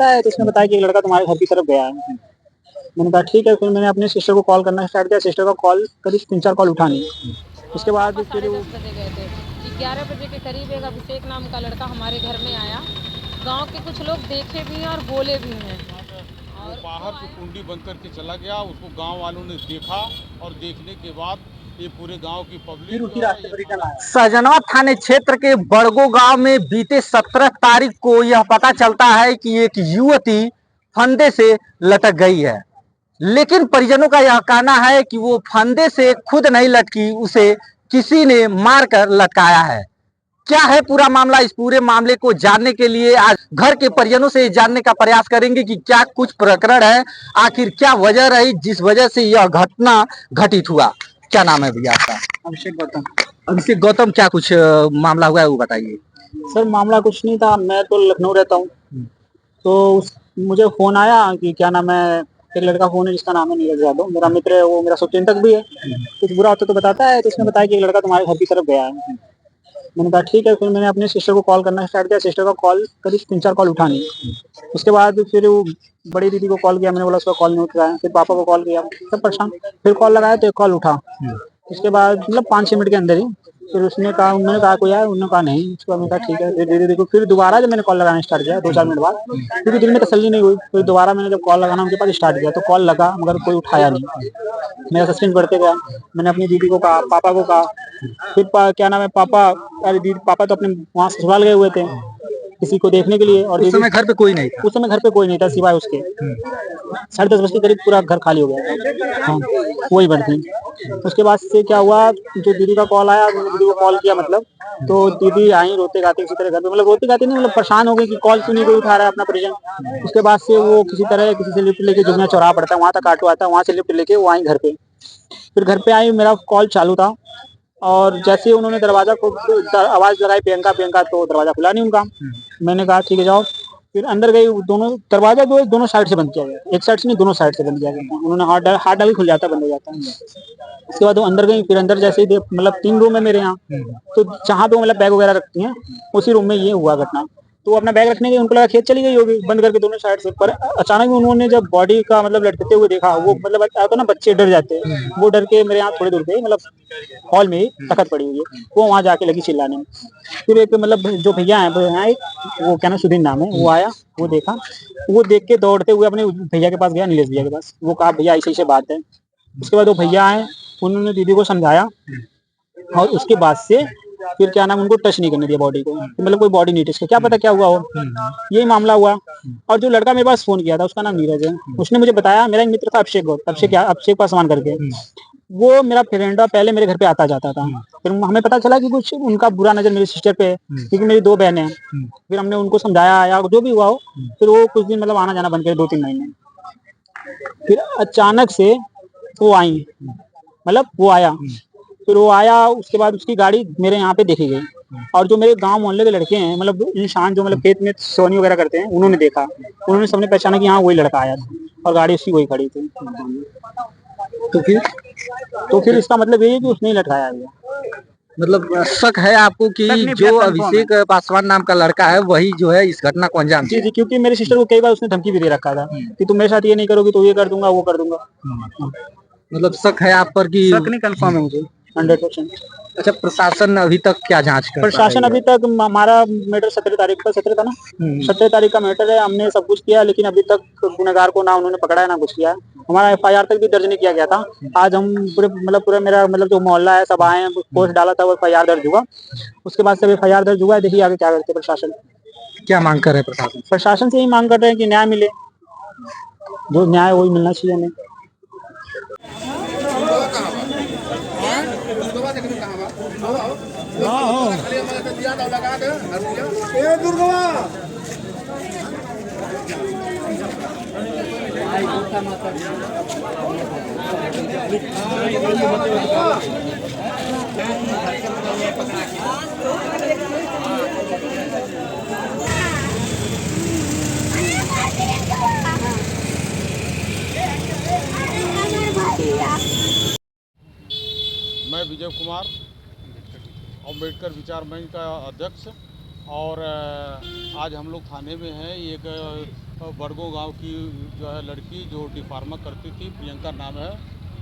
है तो उसने बताया कि एक लड़का तुम्हारे घर की तरफ गया है। मैंने कहा ठीक है, फिर मैंने अपनी सिस्टर को कॉल करना स्टार्ट किया। सिस्टर का कॉल करीब 3-4 कॉल उठा नहीं। उसके बाद पापा फिर साढ़े 10 बजे गए थे कि 11 बजे के करीब एक अभिषेक नाम का लड़का हमारे घर में आया। गांव के कुछ लोग देखे भी हैं और बोले भी हैं। वो बाहर की कुंडी बंद करके चला गया। उसको गांव वालों ने देखा और देखने के बाद ये पूरे गांव की फिर पब्लिक उसी जो है रास्ते ये पर रिटर्न थाना। आया। सहजनवा थाने क्षेत्र के बड़गो गांव में बीते 17 तारीख को यह पता चलता है कि एक युवती फंदे से लटक गई है। लेकिन परिजनों का यह कहना है कि वो फंदे से खुद नहीं लटकी, उसे किसी ने मारकर लटकाया है। क्या है पूरा मामला, इस पूरे मामले को जानने के लिए आज घर के परिजनों से जानने का प्रयास करेंगे कि क्या कुछ प्रकरण है, आखिर क्या वजह रही जिस वजह से यह घटना घटित हुआ। क्या नाम है भैया आपका? अभिषेक गौतम। अभिषेक गौतम, क्या कुछ मामला हुआ है वो बताइए। सर मामला कुछ नहीं था, मैं तो लखनऊ रहता हूँ। तो मुझे फोन आया कि क्या नाम है, एक लड़का फोन है जिसका नाम है नीरज यादव, मेरा मित्र है, वो मेरा शुभचिंतक भी है। कुछ बुरा होता तो बताता है। तो उसने बताया कि एक लड़का तुम्हारे घर की तरफ गया है। मैंने कहा ठीक है, फिर मैंने अपनी सिस्टर को कॉल करना स्टार्ट किया। सिस्टर का कॉल करीब 3-4 कॉल उठा नहीं। उसके बाद फिर वो बड़ी दीदी को कॉल किया, मैंने बोला उसका कॉल नहीं उठ रहा है। फिर पापा को कॉल किया, सब परेशान। फिर कॉल लगाया तो एक कॉल उठा। उसके बाद मतलब 5-6 मिनट के अंदर ही फिर उसने कहा, मैंने कहा कोई आया, उन्होंने कहा नहीं। उसके बाद मैंने कहा ठीक है। फिर धीरे धीरे फिर दोबारा जब मैंने कॉल लगाना स्टार्ट किया 2-4 मिनट बाद, क्योंकि दिल में तसल्ली नहीं हुई, फिर दोबारा मैंने जब कॉल लगाना उनके पास स्टार्ट किया तो कॉल लगा मगर कोई उठाया नहीं। मेरा सस्पेंस बढ़ते गया। मैंने अपनी दीदी को कहा, पापा को कहा। फिर क्या नाम है, पापा, अरे दीदी, पापा तो अपने वहाँ ससुराल गए हुए थे किसी को देखने के लिए, और उस दीदी समय घर पे कोई नहीं था। उस समय घर पे कोई नहीं था सिवाय उसके। 10:30 के करीब पूरा घर खाली हो गया था। हाँ, वही बात थी। उसके बाद से क्या हुआ, जो दीदी का कॉल आया, मैंने दीदी को कॉल किया मतलब, तो दीदी आई रोते गाते किसी तरह घर पे, मतलब रोती गाती नहीं, मतलब परेशान हो गई कि कॉल क्यों नहीं कोई उठा रहा है अपना परिजन। उसके बाद से वो किसी तरह किसी से लिफ्ट लेके, जुगना चौराहा पड़ता है वहां तक ऑटो आता है, वहां से लिफ्ट लेके वो आई घर पे। फिर घर पे आई, मेरा कॉल चालू था, और जैसे ही उन्होंने दरवाजा को आवाज लगाई प्रियंका प्रियंका, तो दरवाजा खुला नहीं उनका। मैंने कहा ठीक है जाओ। फिर अंदर गई, दोनों दरवाजा जो है दोनों साइड से बंद किया गया, एक साइड से नहीं दोनों साइड से बंद किया गया। उन्होंने हाथ डाल के खुल जाता, बंद हो जाता है। उसके बाद वो अंदर गई। फिर अंदर जैसे ही मतलब 3 रूम है मेरे यहाँ, तो जहाँ पे वो मतलब बैग वगैरह रखती हैं उसी रूम में ये हुआ घटना। तो वो अपना बैग रखने गई, उनको लगा खेत चली गई होगी बंद करके दोनों साइड से, पर अचानक उन्होंने जब बॉडी का मतलब लटकते हुए देखा, वो मतलब आता ना बच्चे डर जाते हैं, वो डर के मेरे यहाँ थोड़ी दूर पे मतलब हॉल में ही तखत पड़ी हुई है, वो वहां जाके लगी चिल्लाने। फिर एक मतलब जो भैया है, वो क्या ना सुधीर नाम है, वो आया, वो देखा, वो देख के दौड़ते हुए अपने भैया के पास गया, नीलेश भैया के पास। वो कहा भैया ऐसे ऐसे बात है। उसके बाद वो भैया आए, उन्होंने दीदी को समझाया, और उसके बाद से फिर क्या नाम, उनको टच नहीं करने दिया बॉडी को, मतलब कोई बॉडी नहीं टच किया, क्या पता क्या हुआ हो। यही मामला हुआ। और जो लड़का मेरे पास फोन किया था उसका नाम नीरज है। उसने मुझे बताया, मेरा एक मित्र था अभिषेक पासवान करके, वो मेरा फ्रेंड है, पहले मेरे घर पे आता जाता था। फिर हमें पता चला कि कुछ उनका बुरा नजर मेरी सिस्टर पे है, क्योंकि मेरी 2 बहनें हैं। फिर हमने उनको समझाया या जो भी हुआ हो, फिर वो कुछ दिन मतलब आना जाना बंद करे, 2-3 महीने। फिर अचानक से वो आई, मतलब वो आया। फिर वो आया, उसके बाद उसकी गाड़ी मेरे यहाँ पे देखी गई, और जो मेरे गांव मोहल्ले के लड़के हैं, मतलब इंसान जो मतलब खेत में सोनी वगैरह करते हैं, उन्होंने देखा, उन्होंने सबने पहचाना कि हाँ वही लड़का आया था, और गाड़ी उसकी वही खड़ी थी। तो फिर तो फिर इसका मतलब ये है कि उसने ही लटकाया है। मतलब शक है आपको कि शक नहीं, जो भैया कंफर्म है। अभिषेक पासवान नाम का लड़का है वही जो है इस घटना को अंजाम जी दिया जी, क्योंकि मेरी सिस्टर को कई बार उसने धमकी भी दे रखा था कि तुम मेरे साथ ये नहीं करोगी तो ये कर दूंगा, वो कर दूंगा। है। मतलब शक है आप पर कि शक नहीं, कंफर्म है मुझे 100%। अच्छा, प्रशासन अभी तक क्या जांच कर पा प्रशासन रही है? अभी तक हमारा मैटर 17 तारीख का, 17 था ना, 17 तारीख का मैटर है। हमने सब कुछ किया, लेकिन अभी तक गुनहगार को ना उन्होंने पकड़ा है ना कुछ किया है। हमारा एफआईआर तक भी दर्ज नहीं किया गया था। आज हम पूरे मेरा मतलब जो मोहल्ला है सब आए हैं, पोस्ट डाला था, वो एफआईआर दर्ज हुआ। उसके बाद सब एफआईआर दर्ज हुआ है, देखिए आगे क्या करते हैं प्रशासन। क्या मांग कर रहे हैं प्रशासन? प्रशासन से यही मांग कर रहे हैं कि न्याय मिले, जो न्याय वही मिलना चाहिए हमें। मैं विजय कुमार, अम्बेडकर विचार मंच का अध्यक्ष। और आज हम लोग थाने में हैं। एक बड़गो गांव की जो है लड़की जो डी फार्मा करती थी, प्रियंका नाम है,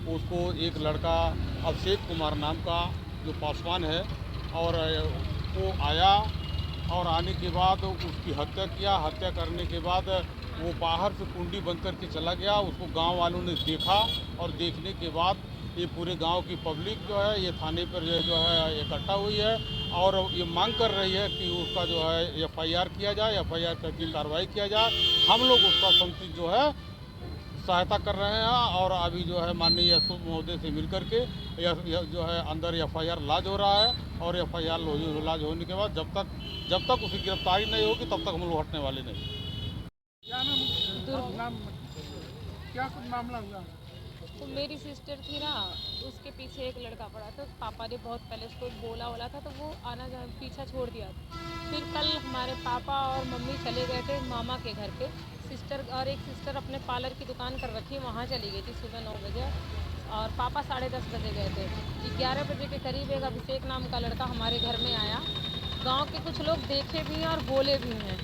उसको एक लड़का अभिषेक कुमार नाम का जो पासवान है, और वो आया और आने के बाद उसकी हत्या किया। हत्या करने के बाद वो बाहर से कुंडी बंद करके चला गया। उसको गांव वालों ने देखा और देखने के बाद ये पूरे गांव की पब्लिक जो है ये थाने पर जो है इकट्ठा हुई है और ये मांग कर रही है कि उसका जो है FIR किया जाए, FIR करके कार्रवाई किया जाए। हम लोग उसका समुचित जो है सहायता कर रहे हैं और अभी जो है माननीय एसओ महोदय से मिल करके जो है अंदर FIR लॉन्च हो रहा है और FIR लॉन्च होने के बाद जब तक उसकी गिरफ्तारी नहीं होगी तब तक हम लोग हटने वाले नहीं। क्या कुछ मामला हुआ? तो मेरी सिस्टर थी ना, उसके पीछे एक लड़का पड़ा था। पापा ने बहुत पहले उसको बोला था तो वो आना जाना पीछा छोड़ दिया। फिर कल हमारे पापा और मम्मी चले गए थे मामा के घर पे। सिस्टर और एक सिस्टर अपने पार्लर की दुकान कर रखी, वहाँ चली गई थी सुबह 9 बजे और पापा 10:30 बजे गए थे। 11 बजे के करीब एक अभिषेक नाम का लड़का हमारे घर में आया। गाँव के कुछ लोग देखे भी हैं और बोले भी हैं,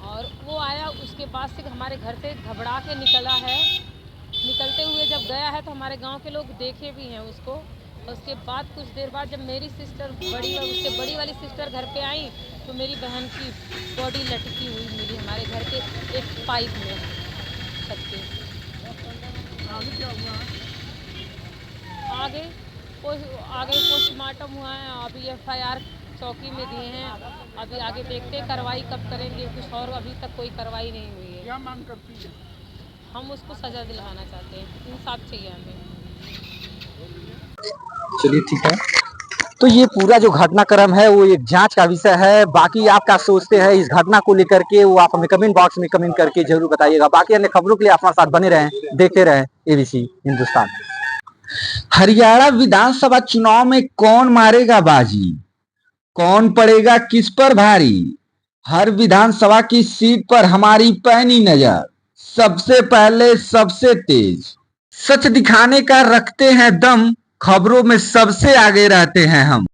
और वो आया उसके बाद से हमारे घर से घबरा के निकला है। निकलते हुए जब गया है तो हमारे गांव के लोग देखे भी हैं उसको। और उसके बाद कुछ देर बाद जब मेरी सिस्टर उससे बड़ी वाली सिस्टर घर पे आई तो मेरी बहन की बॉडी लटकी हुई मिली हमारे घर के एक पाइप में छत के। आगे क्या हुआ? आगे पोस्टमार्टम हुआ है, अभी FIR चौकी में दिए हैं। अभी आगे देखते हैं कार्रवाई कब करेंगे कुछ, और अभी तक कोई कार्रवाई नहीं हुई है। क्या मांग करती है? हम उसको सज़ा दिलाना चाहते हैं, इंसाफ चाहिए हमें। चलिए ठीक है। तो ये पूरा जो घटनाक्रम है वो एक जांच का विषय है। बाकी आप क्या सोचते हैं इस घटना को लेकर के, वो आप हमें कमेंट बॉक्स में कमेंट करके जरूर बताइएगा। बाकी अन्य खबरों के लिए अपना साथ बने रहें, देखते रहें ABC हिंदुस्तान। हरियाणा विधानसभा चुनाव में कौन मारेगा बाजी, कौन पड़ेगा किस पर भारी, हर विधानसभा की सीट पर हमारी पैनी नजर, सबसे पहले सबसे तेज, सच दिखाने का रखते हैं दम, खबरों में सबसे आगे रहते हैं हम।